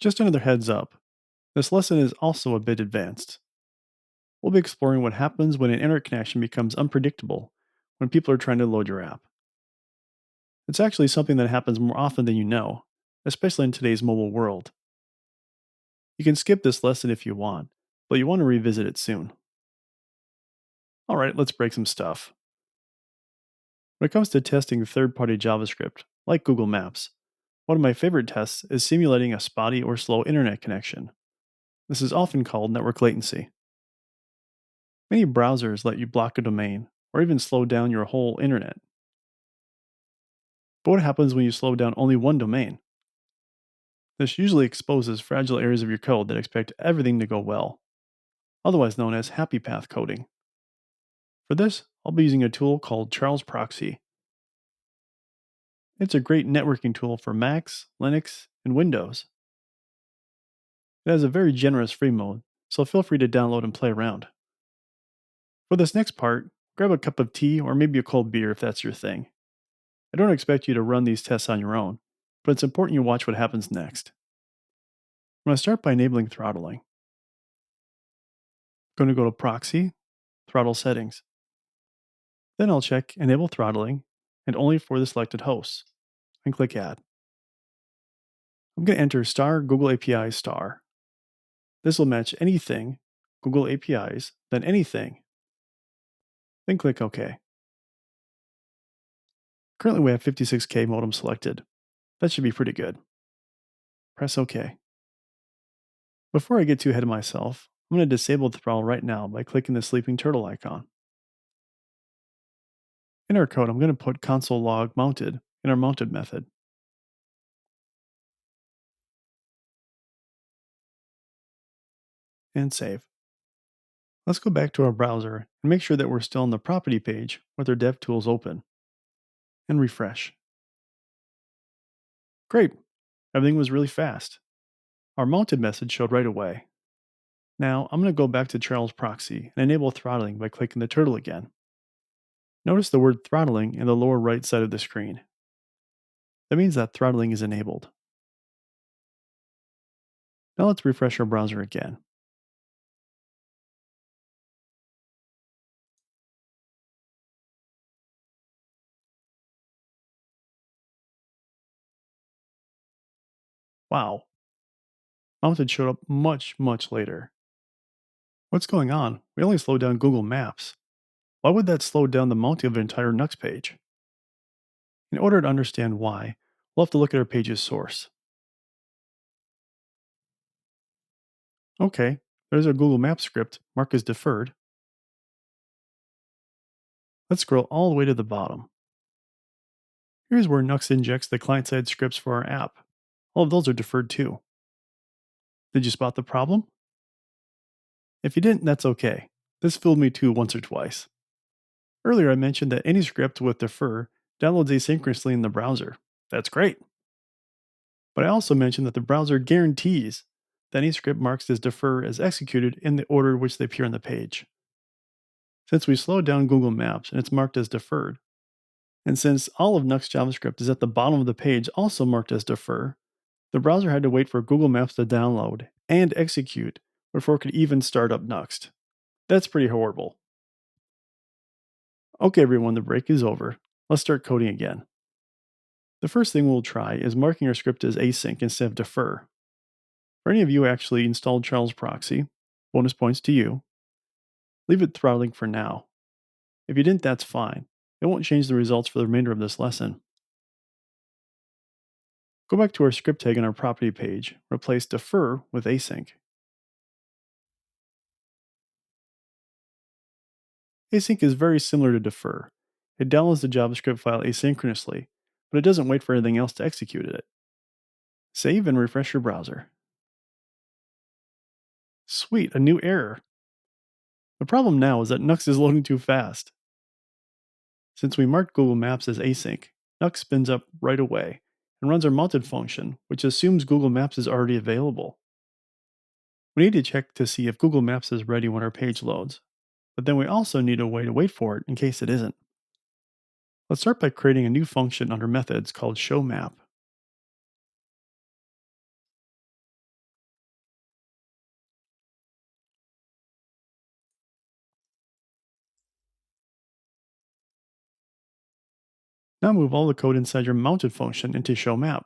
Just another heads up, this lesson is also a bit advanced. We'll be exploring what happens when an internet connection becomes unpredictable when people are trying to load your app. It's actually something that happens more often than you know, especially in today's mobile world. You can skip this lesson if you want, but you want to revisit it soon. Alright, let's break some stuff. When it comes to testing third party JavaScript, like Google Maps, one of my favorite tests is simulating a spotty or slow internet connection. This is often called network latency. Many browsers let you block a domain or even slow down your whole internet. But what happens when you slow down only one domain? This usually exposes fragile areas of your code that expect everything to go well, otherwise known as happy path coding. For this, I'll be using a tool called Charles Proxy. It's a great networking tool for Macs, Linux, and Windows. It has a very generous free mode, so feel free to download and play around. For this next part, grab a cup of tea or maybe a cold beer if that's your thing. I don't expect you to run these tests on your own, but it's important you watch what happens next. I'm going to start by enabling throttling. I'm going to go to Proxy, Throttle Settings. Then I'll check Enable Throttling and only for the selected hosts, and click Add. I'm going to enter star Google API star. This will match anything, Google APIs, then anything. Then click OK. Currently we have 56K modem selected. That should be pretty good. Press OK. Before I get too ahead of myself, I'm going to disable the throttle right now by clicking the sleeping turtle icon. In our code, I'm going to put console log mounted in our mounted method. And save. Let's go back to our browser and make sure that we're still on the property page with our DevTools open. And refresh. Great! Everything was really fast. Our mounted message showed right away. Now, I'm going to go back to Charles Proxy and enable throttling by clicking the turtle again. Notice the word throttling in the lower right side of the screen. That means that throttling is enabled. Now let's refresh our browser again. Wow, mounted showed up much later. What's going on? We only slowed down Google Maps. Why would that slow down the mounting of an entire Nux page? In order to understand why, we'll have to look at our page's source. Okay, there's our Google Maps script marked as deferred. Let's scroll all the way to the bottom. Here's where Nux injects the client-side scripts for our app. All of those are deferred too. Did you spot the problem? If you didn't, that's okay. This fooled me too once or twice. Earlier I mentioned that any script with defer downloads asynchronously in the browser. That's great. But I also mentioned that the browser guarantees that any script marked as defer is executed in the order which they appear on the page. Since we slowed down Google Maps and it's marked as deferred, and since all of Nux JavaScript is at the bottom of the page also marked as defer, the browser had to wait for Google Maps to download and execute before it could even start up Nuxt. That's pretty horrible. Okay, everyone, the break is over. Let's start coding again. The first thing we'll try is marking our script as async instead of defer. For any of you who actually installed Charles Proxy, bonus points to you. Leave it throttling for now. If you didn't, that's fine. It won't change the results for the remainder of this lesson. Go back to our script tag on our property page, replace defer with async. Async is very similar to defer. It downloads the JavaScript file asynchronously, but it doesn't wait for anything else to execute it. Save and refresh your browser. Sweet, a new error. The problem now is that Nux is loading too fast. Since we marked Google Maps as async, Nux spins up right away and runs our mounted function, which assumes Google Maps is already available. We need to check to see if Google Maps is ready when our page loads, but then we also need a way to wait for it in case it isn't. Let's start by creating a new function under methods called showMap. Now move all the code inside your mounted function into show map.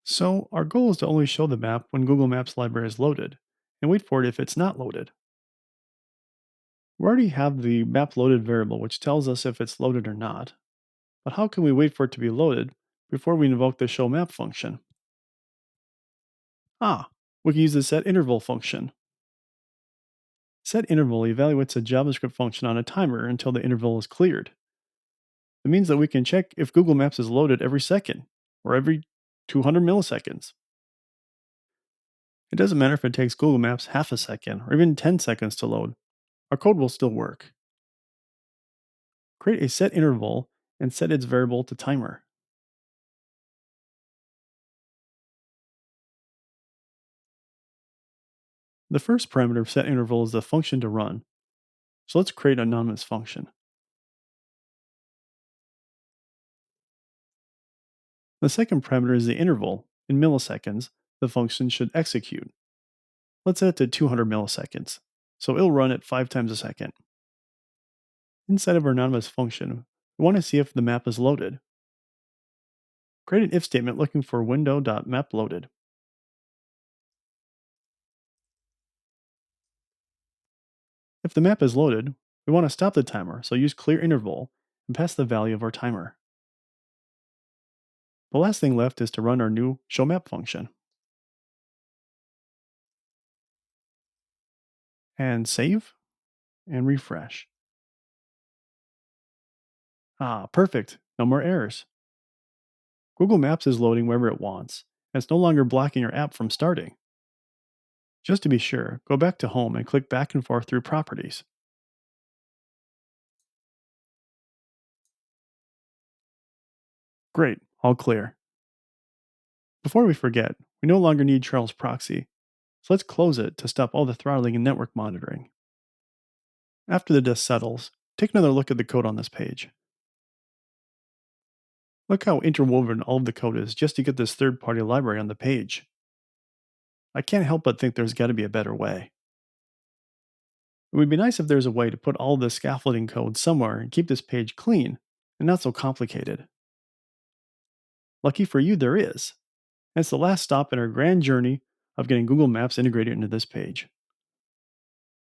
So, our goal is to only show the map when Google Maps library is loaded, and wait for it if it's not loaded. We already have the map loaded variable, which tells us if it's loaded or not. But how can we wait for it to be loaded before we invoke the show map function? We can use the set interval function. Set interval evaluates a JavaScript function on a timer until the interval is cleared. It means that we can check if Google Maps is loaded every second or every 200 milliseconds. It doesn't matter if it takes Google Maps half a second or even 10 seconds to load, our code will still work. Create a set interval and set its variable to timer. The first parameter of set interval is the function to run. So let's create an anonymous function. The second parameter is the interval. In milliseconds, the function should execute. Let's set it to 200 milliseconds. So it'll run at 5 times a second. Inside of our anonymous function, we want to see if the map is loaded. Create an if statement looking for window.mapLoaded. If the map is loaded, we want to stop the timer, so use clear interval and pass the value of our timer. The last thing left is to run our new showMap function. And save and refresh. Perfect. No more errors. Google Maps is loading wherever it wants, and it's no longer blocking your app from starting. Just to be sure, go back to Home and click back and forth through Properties. Great, all clear. Before we forget, we no longer need Charles Proxy, so let's close it to stop all the throttling and network monitoring. After the dust settles, take another look at the code on this page. Look how interwoven all of the code is just to get this third-party library on the page. I can't help but think there's got to be a better way. It would be nice if there's a way to put all this scaffolding code somewhere and keep this page clean and not so complicated. Lucky for you, there is. And it's the last stop in our grand journey of getting Google Maps integrated into this page.